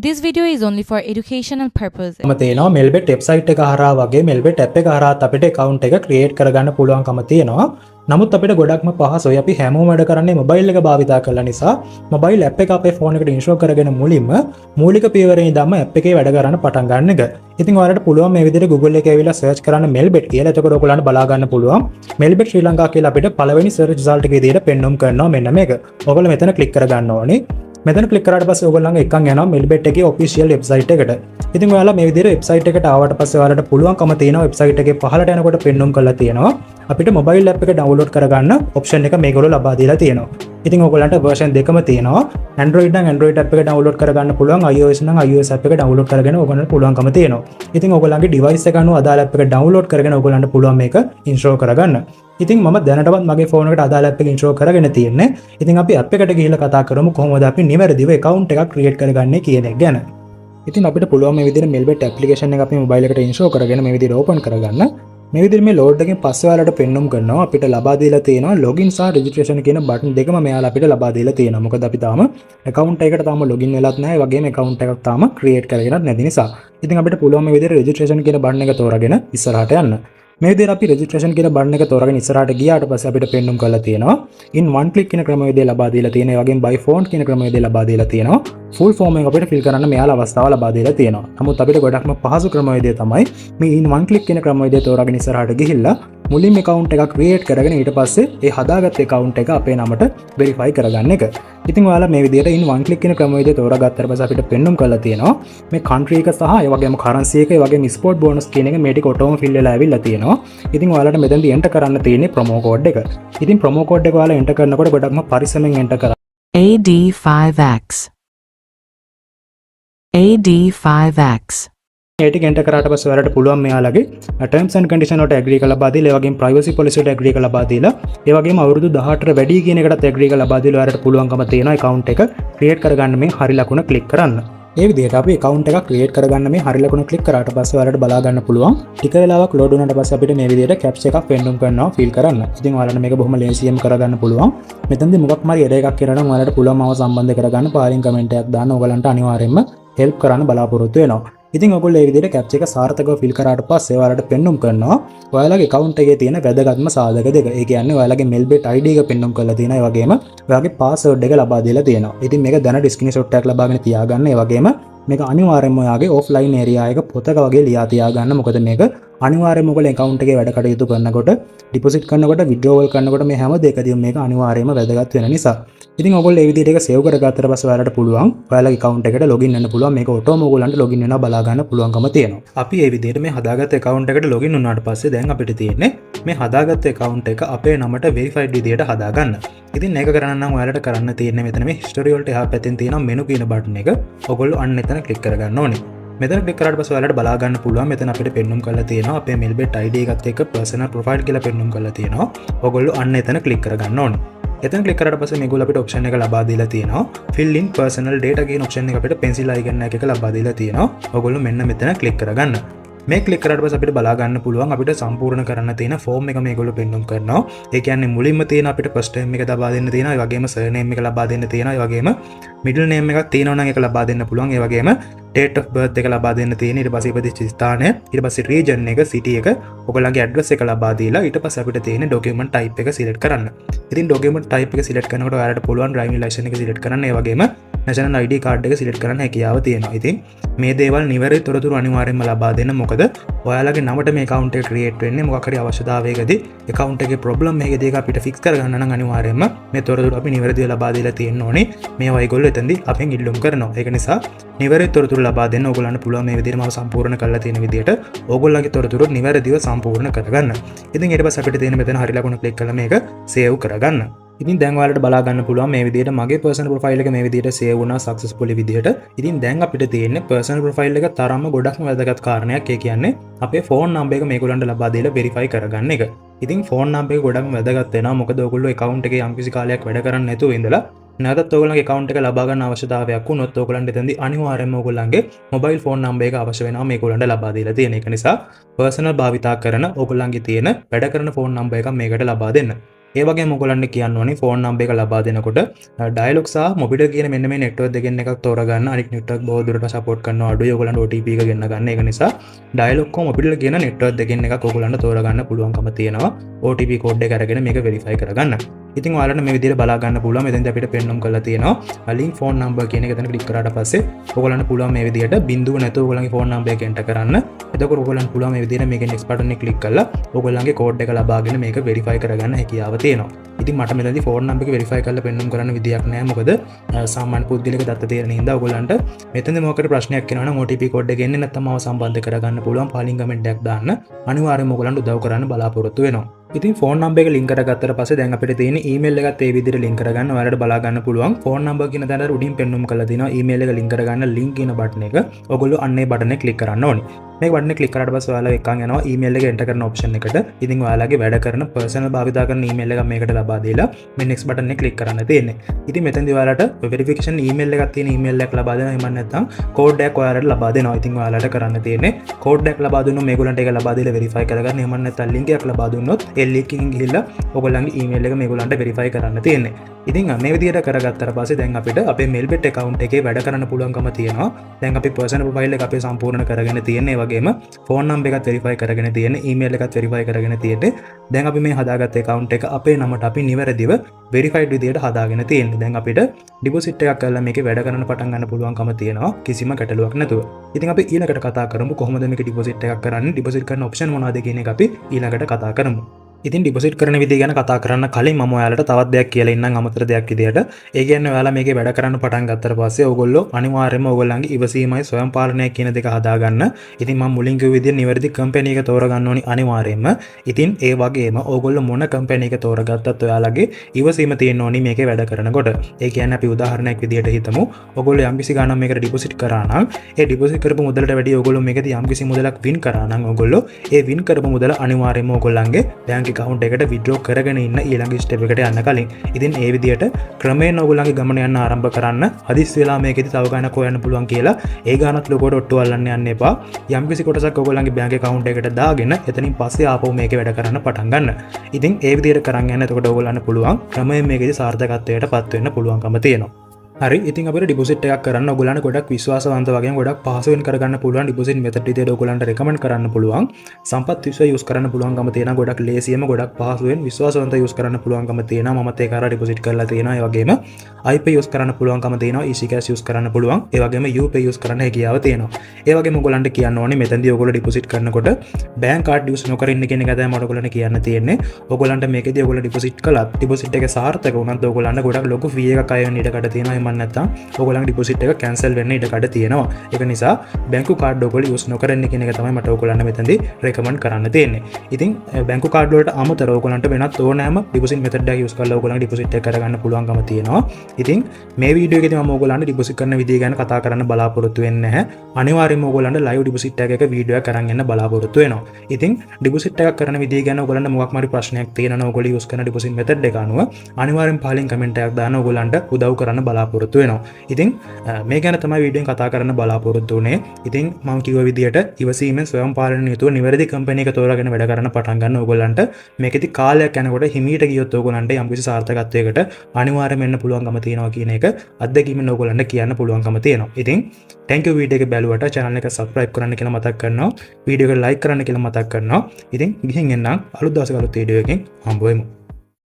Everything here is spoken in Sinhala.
This video is only for educational purposes. ම තියෙනවා මෙල්බෙට් වෙබ්සයිට් එක හරහා වගේ මෙල්බෙට් ඇප් එක හරහා අපිට account එක create කරගන්න පුළුවන්කම තියෙනවා. නමුත් අපිට ගොඩක්ම පහසුයි. අපි හැමෝම වැඩ කරන්නේ mobile එක භාවිතා කරලා නිසා mobile app එක අපේ phone එකට install කරගෙන මුලින්ම මූලික පියවරේ ඉඳන්ම app එකේ වැඩ කරන්න පටන් ගන්න එක. ඉතින් ඔයාලට පුළුවන් මේ විදිහට Google එකේ ඇවිල්ලා search කරන්න මෙල්බෙට් කියලා. එතකොට ඔයගොල්ලන්ට බලා ගන්න පුළුවන්. මෙල්බෙට් ශ්‍රී ලංකා කියලා අපිට පළවෙනි search result එකේ විදිහට පෙන්වුම් කරනවා මෙන්න මේක. ඔයගොල්ලෝ මෙතන click කරගන්න ඕනේ. මෙතන ක්ලික් කරාට පස්සේ ඔයගොල්ලන්ගේ එකක් යනවා මෙල්බෙට් එකේ ඔෆිෂියල් වෙබ්සයිට් එකට. ඉතින් ඔයාලා මේ විදිහට වෙබ්සයිට් එකට ආවට පස්සේ ඔයාලට පුළුවන්කම තියෙනවා වෙබ්සයිට් එකේ පහළට යනකොට පෙන්වුම් කරලා තියෙනවා අපිට මොබයිල් ඇප් එක ඩවුන්ලෝඩ් කරගන්න ඔප්ෂන් එක මේගොල්ලෝ ලබා දීලා තියෙනවා. ඉතින් ඔයගොල්ලන්ට version දෙකම තියෙනවා. Android නම් Android app එක download කරගන්න පුළුවන්, iOS නම් iOS app එක download කරගෙන ඔයගොල්ලන්ට පුළුවන්කම තියෙනවා. ඉතින් ඔයගොල්ලන්ගේ device එක අනුව අදාළ app එක download කරගෙන ඔයගොල්ලන්ට පුළුවන් මේක install කරගන්න. ඉතින් මම දැනටමත් මගේ ෆෝන් එකට අදාළ app එක install කරගෙන තියෙන්නේ. ඉතින් අපි app එකට ගිහිල්ලා කතා කරමු කොහොමද අපි නිවැරදිව account එකක් create කරගන්නේ කියන එක ගැන. ඉතින් අපිට පුළුවන් මේ විදිහට Melbet application එක අපි mobile එකට install කරගෙන මේ විදිහට open කරගන්න. මේ විදිහට මේ load එකෙන් පස්සේ ඔයාලට පෙන්වුම් කරනවා අපිට ලබා දීලා තියෙනවා login සහ registration කියන button දෙකම මෙයාලා අපිට ලබා දීලා තියෙනවා. මොකද අපි තාම account එකකට තාම login වෙලත් නැහැ. ඒ වගේම account එකක් තාම create කරගෙනත් නැති නිසා. ඉතින් අපිට පුළුවන් මේ විදිහට registration කියන button එක තෝරාගෙන ඉස්සරහට යන්න. මේ විදිහට අපි registration කියන button එක තෝරාගෙන ඉස්සරහට ගියාට පස්සේ අපිට පෙන්වුම් කරලා තියෙනවා in one click කියන ක්‍රමවේදය ලබා දීලා තියෙනවා. ඒ වගේම by phone කියන ක්‍රමවේදය ලබා දීලා තියෙනවා. full form එක අපිට fill කරන්න මෙයාලා අවස්ථාව ලබා දීලා තියෙනවා. නමුත් අපිට ගොඩක්ම පහසු ක්‍රමවේදය තමයි මේ in one click කියන ක්‍රමවේදය තෝරාගෙන ඉස්සරහට ගිහිල්ලා මුලින්ම account එකක් create කරගෙන ඊට පස්සේ ඒ හදාගත්ත account එක අපේ නමට verify කරගන්න එක. ඉතින් ඔයාලා මේ විදිහට in one click කියන ක්‍රමවේදය තෝරාගත්තට පස්සේ අපිට පෙන්වුම් කරලා තියෙනවා මේ country එක සහ ඒ වගේම currency එක ඒ වගේම sport bonus කියන එක මේ ටික ඔටෝම fill වෙලා ඇවිල්ලා තියෙනවා. ඉතින් ඔයාලට මෙතනදී enter කරන්න තියෙන්නේ promo code එක. ඉතින් promo code එක ඔයාලා enter කරනකොට ගොඩක්ම පරිස්සමෙන් enter කරන්න. AD5X AD5X ඒ ටික enter කරාට පස්සේ ඔයාලට පුළුවන් මෙයාලගේ terms and condition වලට agree කරලා ලබා දීලා ඒ වගේම privacy policy වලට agree කරලා ලබා දීලා ඒ වගේම අවුරුදු 18ට වැඩි කියන එකටත් agree කරලා ලබා දීලා ඔයාලට පුළුවන්කම තියෙනවා account එක create කරගන්න මේ හරි ලකුණ click කරන්න. ඒ විදිහට අපි account එකක් create කරගන්න මේ හරි ලකුණ click කරාට පස්සේ ඔයාලට බලා ගන්න පුළුවන් ටික වෙලාවක් load වුණාට පස්සේ අපිට මේ විදිහට captcha එකක් පෙන්වුම් කරනවා fill කරන්න. ඉතින් ඔයාලට මේක බොහොම ලේසියෙන් කරගන්න පුළුවන්. මෙතනදී මොකක් මාරි error එකක් කරනවා නම් ඔයාලට පුළුවන් මාව සම්බන්ධ කරගන්න පාලින් comment එකක් දාන්න ඔයගලන්ට අනිවාර්යයෙන්ම help කරන්න බලාපොරොත්තු වෙනවා. ඉතින් ඔයගොල්ලෝ මේ විදිහට captcha එක සාර්ථකව fill කරාට පස්සේ ඔයාලට පෙන්වුම් කරනවා ඔයාලගේ account එකේ තියෙන වැදගත්ම සාධක දෙක. ඒ කියන්නේ ඔයාලගේ Melbet ID එක පෙන්වුම් කරලා තියෙනවා. ඒ වගේම ඔයාලගේ password එක ලබා දීලා තියෙනවා. ඉතින් මේක දැනට screenshot එකක් ලබාගෙන තියාගන්න. ඒ වගේම මේක අනිවාර්යයෙන්ම ඔයාගේ offline area එක පොතක වගේ ලියා තියාගන්න. මොකද මේක අනිවාර්යයෙන්ම ඔයගොල්ලෝ account එකේ වැඩ කටයුතු කරනකොට deposit කරනකොට withdrawal කරනකොට මේ හැම දෙයකදීම මේක අනිවාර්යයෙන්ම වැදගත් වෙන නිසා. ඉතින් ඔයගොල්ලෝ මේ විදිහට ඒක save කරගත්තට පස්සේ ඔයාලට පුළුවන් ඔයාලගේ account එකට login වෙන්න පුළුවන්. මේක ඔටෝම ඔයගොල්ලන්ට login වෙනවා බලා ගන්න පුළුවන්කම තියෙනවා. අපි මේ විදිහට මේ හදාගත්ත account එකට login වුණාට පස්සේ දැන් අපිට තියෙන්නේ මේ හදාගත්ත account එක අපේ නමට verified විදිහට හදාගන්න. ඉතින් මේක කරන්න නම් ඔයාලට කරන්න තියෙන්නේ මෙතන මේ history වලට එහා පැත්තෙන් තියෙන menu කියන button එක ඔයගොල්ලෝ අන්න එතන click කරගන්න ඕනේ. මෙතන click කරාට පස්සේ ඔයාලට බලා ගන්න පුළුවන් මෙතන අපිට පෙන්වුම් කරලා තියෙනවා අපේ Melbet ID එකත් එක්ක personal profile කියලා පෙන්වුම් කරලා තියෙනවා. ඔයගොල්ලෝ අන්න එතන click කරගන්න ඕනේ. එතන click කරාට පස්සේ මේගොල්ලෝ අපිට option එක ලබා දීලා තියෙනවා fill in personal data කියන option එක අපිට pencil icon එකක ලබා දීලා තියෙනවා. ඔයගොල්ලෝ මෙන්න මෙතන click කරගන්න. මේ click කරාට පස්සේ අපිට බලා ගන්න පුළුවන් අපිට සම්පූර්ණ කරන්න තියෙන form එක මේගොල්ලෝ පෙන්වුම් කරනවා. ඒ කියන්නේ මුලින්ම තියෙන අපිට first name එක ලබා දෙන්න තියෙනවා. ඒ වගේම surname එක ලබා දෙන්න තියෙනවා. ඒ වගේම middle name එකක් තියෙනවා නම් ඒක ලබා දෙන්න පුළුවන්. ඒ වගේම date of birth එක ලබා දෙන්න තියෙන. ඊට පස්සේ ඉපදිච්ච ස්ථානය, ඊට පස්සේ region එක, city එක, ඔයගොල්ලන්ගේ address එක ලබා දීලා ඊට පස්සේ අපිට තියෙන document type එක select කරන්න. ඉතින් document type එක select කරනකොට ඔයාලට පුළුවන් driving license එක select කරන්න. ඒ වගේම national ID card එක select කරන්න හැකියාව තියෙනවා. ඉතින් මේ දේවල් නිවැරදි තොරතුරු අනිවාර්යයෙන්ම ලබා දෙන්න. මොකද ඔයාලගේ නමට මේ account එක create වෙන්නේ මොකක් හරි අවශ්‍යතාවයකදී account එකේ problem එකදී ඒක අපිට fix කරගන්න නම් අනිවාර්යයෙන්ම මේ තොරතුරු අපි නිවැරදිව ලබා දීලා තියෙන්න ඕනේ. මේවා ඒගොල්ලෝ එතනදී අපෙන් ඉල්ලුම් කරනවා. ඒක නිසා නිවැරදි තොරතුරු ලබා දෙන්න ඕගොල්ලන්ට පුළුවන් මේ විදිහට මාව සම්පූර්ණ කරලා තියෙන විදිහට ඕගොල්ලන්ගේ තොරතුරු නිවැරදිව සම්පූර්ණ කරගන්න. ඉතින් ඊට පස්සේ අපිට තියෙන මෙතන හරි ලකුණ ක්ලික් කරලා මේක save කරගන්න. ඉතින් දැන් ඔයාලට බලා ගන්න පුළුවන් මේ විදිහට මගේ personal profile එක මේ විදිහට save වුණා successfully විදිහට. ඉතින් දැන් අපිට තියෙන්නේ personal profile එක තරම්ම ගොඩක්ම වැදගත් කාරණයක්. ඒ කියන්නේ අපේ phone number එක මේගොල්ලන්ට ලබා දීලා verify කරගන්න එක. ඉතින් phone number එක ගොඩක්ම වැදගත් වෙනවා. මොකද ඔයගොල්ලෝ account එකේ යම්කිසි කාලයක් වැඩ කරන්නේ නැතුව ඉඳලා නැවතත් ඔයගොල්ලන්ගේ account එක ලබා ගන්න අවශ්‍යතාවයක් වුණොත් ඔයගොල්ලන්ට එතනදී අනිවාර්යයෙන්ම ඔයගොල්ලන්ගේ mobile phone number එක අවශ්‍ය වෙනවා මේගොල්ලන්ට ලබා දීලා තියෙන. ඒක නිසා personal භාවිතා කරන ඔයගොල්ලන්ගේ තියෙන වැඩ කරන phone number එක මේකට ලබා දෙන්න. ඒ වගේම ඔයගොල්ලන්ට කියන්න ඕනේ ෆෝන් නම්බර් එක ලබා දෙනකොට ඩයලොග් සහ මොබිටල් කියන මෙන්න මේ නෙට්වර්ක් දෙකෙන් එකක් තෝරගන්න. අනිත් නෙට්වර්ක් බොහෝ දුරට සපෝට් කරනවා අඩුයි. ඔයගොල්ලන්ට OTP එක ගෙන්න ගන්න. ඒක නිසා ඩයලොග් කො මොබිටල් කියන නෙට්වර්ක් දෙකෙන් එකක් ඔයගොල්ලන්ට තෝරගන්න පුළුවන්කම තියෙනවා. OTP කෝඩ් එක අරගෙන මේක වෙරිෆයි කරගන්න. ඉතින් ඔයාලට මේ විදිහට බලා ගන්න පුළුවන්. මෙතෙන්දී අපිට පෙන්වන්න කරලා තියෙනවා ලින්ක් ෆෝන් නම්බර් කියන එක එතන ක්ලික් කරාට පස්සේ ඔයගොල්ලන්ට පුළුවන් මේ විදිහට බිඳුව නැතුව ඔයගොල්ලන්ගේ ෆෝන් නම්බර් එක එන්ටර් කරන්න. එතකොට ඔයගොල්ලන්ට පුළුවන් මේ විදිහට මේකේ next button එක ක්ලික් කරලා ඔයගොල්ලන්ගේ කෝඩ් එක ලබාගෙන මේක වෙරිෆයි කරගන්න හැකියාව තියෙනවා. ඉතින් මට මෙතනදී ෆෝන් නම්බර් එක වෙරිෆයි කරලා පෙන්වන්න කරන්න විදියක් නැහැ. මොකද සාමාන්‍ය පුද්ගලික දත්ත තියෙන හින්දා ඔයගොල්ලන්ට මෙතනදී මොකකට ප්‍රශ්නයක් එනවා නම් OTP කෝඩ් එක එන්නේ නැත්නම් මාව සම්බන්ධ කරගන්න පුළුවන්. පාලින් කමෙන්ට් එකක් දාන්න. අනිවාර්යයෙන්ම ඔයගොල්ලන්ට උදව් කරන්න බලාපොරොත්තු වෙනවා. ඉතින් ෆෝන් නම්බර් එක ලින්ක් කරගත්තට පස්සේ දැන් අපිට තියෙන ඊමේල් එකත් ඒ විදිහට ලින්ක් කරගන්න ඔයාලට බලා ගන්න පුළුවන්. ෆෝන් නම්බර් කියන තැනට උඩින් පෙන්වුම් කරලා තියෙනවා ඊමේල් එක ලින්ක් කරගන්න ලින්ක් කියන බටන් එක. ඔයගොල්ලෝ අන්න ඒ බටන් එක ක්ලික් කරන්න ඕනේ. මේ බටන් එක ක්ලික් කරාට පස්සේ ඔයාලා එක්කන් යනවා ඊමේල් එක එන්ටර් කරන ඔප්ෂන් එකට. ඉතින් ඔයාලගේ වැඩ කරන පර්සනල් භාවිතා කරන ඊමේල් එකක් මේකට ලබා දීලා මේ next බටන් එක ක්ලික් කරන්න තියෙන්නේ. ඉතින් මෙතෙන්දී ඔයාලට වෙරිෆිකේෂන් ඊමේල් එකක් තියෙන ඊමේල් එකක් ලබා දෙනවා. එහෙම නැත්නම් කෝඩ් එකක් ඔයාලට ලබා දෙනවා. ඉතින් ඔයාලට කරන්න තියෙන්නේ කෝඩ් එකක් ලබා දුන්නොත් මේගොල්ලන්ට ඒක ලබා දීලා වෙරිෆයි කරගන්න. එහෙම නැත්නම් ලින්ක් එකක් ලබා දුන්නොත් ඒ ලින්ක් එකෙන් ගිහිල්ලා ඔයගොල්ලන්ගේ ඊමේල් එක මේගොල්ලන්ට වෙරිෆයි කරන්න තියෙන්නේ. ඉතින් මේ විදිහට කරගත්තට පස්සේ දැන් අපිට අපේ Mailbet account එකේ වැඩ කරන්න පුළුවන්කම තියෙනවා. දැන් අපි personal profile එක අපේ සම්පූර්ණ කරගෙන තියෙන්නේ. ඒ වගේම phone number එකත් verify කරගෙන තියෙන්නේ. email එකත් verify කරගෙන තියෙන්නේ. දැන් අපි මේ හදාගත්ත account එක අපේ නමට අපි නිවැරදිව verified විදිහට හදාගෙන තියෙන්නේ. දැන් අපිට deposit එකක් කරලා මේකේ වැඩ කරන්න පටන් ගන්න පුළුවන්කම තියෙනවා කිසිම ගැටලුවක් නැතුව. ඉතින් අපි ඊළඟට කතා කරමු කොහොමද මේක deposit එකක් කරන්නේ. deposit කරන option මොනවද කියන එක අපි ඊළඟට කතා කරමු. ඉතින් ඩිපොසිට් කරන විදිහ ගැන කතා කරන්න කලින් මම ඔයාලට තවත් දෙයක් කියලා ඉන්නම් අමතර දෙයක් විදියට. ඒ කියන්නේ ඔයාලා මේකේ වැඩ කරන්න පටන් ගත්තට පස්සේ ඕගොල්ලෝ අනිවාර්යයෙන්ම ඕගොල්ලන්ගේ ඉවසීමයි ස්වයං පාලනය කියන දෙක හදාගන්න. ඉතින් මම මුලින් කිව්ව විදිහට නිවැරදි කම්පැනි එක තෝරගන්න ඕනි අනිවාර්යයෙන්ම. ඉතින් ඒ වගේම ඕගොල්ලෝ මොන කම්පැනි එක තෝරගත්තත් ඔයාලගේ ඉවසීම තියෙන්න ඕනි මේකේ වැඩ කරනකොට. ඒ කියන්නේ අපි උදාහරණයක් විදියට හිතමු. ඕගොල්ලෝ යම්කිසි ගණන් මේකට ඩිපොසිට් කරා නම් ඒ ඩිපොසිට් කරපු මුදලට වැඩිය ඕගොල්ලෝ මේකදී යම්කිසි මුදලක් වින් කරා නම් ඕගොල්ලෝ ඒ වින් කරපු මුදල අනිවාර්යයෙන්ම ඕගොල්ලන්ගේ බැංක් account එකට withdraw කරගෙන ඉන්න ඊළඟ ස්ටෙප් එකට යන්න කලින්. ඉතින් ඒ විදිහට ක්‍රමයෙන් ඔයගොල්ලන්ගේ ගමන යන්න ආරම්භ කරන්න. හදිස්සි වෙලා මේකෙදි තව ගාණක් හොයන්න පුළුවන් කියලා ඒ ගාණත් ලොකෝට ඔට්ටු අල්ලන්න යන්න එපා. යම්කිසි කොටසක් ඔයගොල්ලන්ගේ බැංක් account එකට දාගෙන එතනින් පස්සේ ආපහු මේකේ වැඩ කරන්න පටන් ගන්න. ඉතින් ඒ විදිහට කරන් යන්න එතකොට ඔයගොල්ලන්ට පුළුවන් ක්‍රමයෙන් මේකෙදි සාර්ථකත්වයට පත් වෙන්න පුළුවන්කම තියෙනවා. හරි ඉතින් අපිට ඩිපොසිට් එකක් කරන්න ඔයගොල්ලන්ට ගොඩක් විශ්වාසවන්ත වගේ ගොඩක් පහසුවෙන් කරගන්න පුළුවන් ඩිපොසිට් මෙතඩ් විදියට ඔයගොල්ලන්ට රෙකමන්ඩ් කරන්න පුළුවන්. සම්පත් විශ්ව යූස් කරන්න පුළුවන්කම තියෙනවා. ගොඩක් ලේසියෙම ගොඩක් පහසුවෙන් විශ්වාසවන්ත යූස් කරන්න පුළුවන්කම තියෙනවා. මමත් ඒක අර ඩිපොසිට් කරලා තියෙනවා. ඒ වගේම iPay යූස් කරන්න පුළුවන්කම තියෙනවා. EasyCash යූස් කරන්න පුළුවන්. ඒ වගේම UPay යූස් කරන්න හැකියාව තියෙනවා. ඒ වගේම ඔයගොල්ලන්ට කියන්න ඕනේ මෙතනදී ඔයගොල්ලෝ ඩිපොසිට් කරනකොට බැංක් කාඩ් යූස් නොකර ඉන්න කියන එක තමයි මට ඔයගොල්ලන්ට කියන්න තියෙන්නේ. ඔයගොල්ලන්ට මේකෙදී ඔයගොල්ලෝ ඩිපොසිට් කළත් ඩිපොසිට් එක සාර්ථක වුණත් ඔයගොල්ලන්ට ගොඩක් ලොකු ෆී එකක් අය වෙන්න ඉඩ තියෙනවා. එහෙම නැත්නම් ඔයගොල්ලන්ගේ ඩිපොසිට් එක කැන්සල් වෙන්න ඉඩ කඩ තියෙනවා. ඒක නිසා බැංකු කාඩ් ඔයගොල්ලෝ යූස් නොකරන්න කියන එක තමයි මට ඔයගොල්ලන්ට මෙතනදී රෙකමන්ඩ් කරන්න තියෙන්නේ. ඉතින් බැංකු කාඩ් වලට අමතරව ඔයගොල්ලන්ට වෙනත් ඕනෑම ඩිපොසිට් මෙතඩ් එකක් යූස් කරලා ඔයගොල්ලන්ගේ ඩිපොසිට් එක කරගන්න පුළුවන්කම තියෙනවා. ඉතින් මේ වීඩියෝ එකේදී මම ඔයගොල්ලන්ට ඩිපොසිට් කරන විදිය ගැන කතා කරන්න බලාපොරොත්තු වෙන්නේ නැහැ. අනිවාර්යයෙන්ම ඔයගොල්ලන්ට ලයිව් ඩිපොසිට් එකක වීඩියෝ එකක් කරන් යන්න බලාපොරොත්තු වෙනවා. ඉතින් ඩිපොසිට් එකක් කරන විදිය ගැන ඔයගොල්ලන්ට මොකක් හරි ප්‍රශ්නයක් තියෙනවා නම් ඔයගොල්ලෝ යූස් කරන ඩිපොසිට් මෙතඩ් එක අනුව අනිවාර්යෙන් පහලින් කමෙන්ට් එකක් දාන්න ඔයගොල්ලන්ට උදව් කරන්න බලාපොරොත්තු වෙනවා. ඉතින් මේ ගැන තමයි වීඩියෝෙන් කතා කරන්න බලාපොරොත්තු වුණේ. ඉතින් මම කිව්ව විදියට ඉවසීමෙන් ස්වයං පාලනය යුතුව නිවැරදි කම්පැනි එක තෝරාගෙන වැඩ කරන්න පටන් ගන්න ඕගොල්ලන්ට මේකෙදි කාලයක් යනකොට හිමීට ගියොත් ඕගොල්ලන්ට යම්කිසි සාර්ථකත්වයකට අනිවාර්යයෙන්ම එන්න පුළුවන්කම තියෙනවා කියන එක අත්දැකීමෙන් ඕගොල්ලන්ට කියන්න පුළුවන්කම තියෙනවා. ඉතින් thank you වීඩියෝ එක බැලුවට channel එක subscribe කරන්න කියලා මතක් කරනවා. වීඩියෝ එක like කරන්න කියලා මතක් කරනවා. ඉතින් ගිහින් එන්නම් අලුත් දවසක අලුත් වීඩියෝ එකකින් හම්බ වෙමු.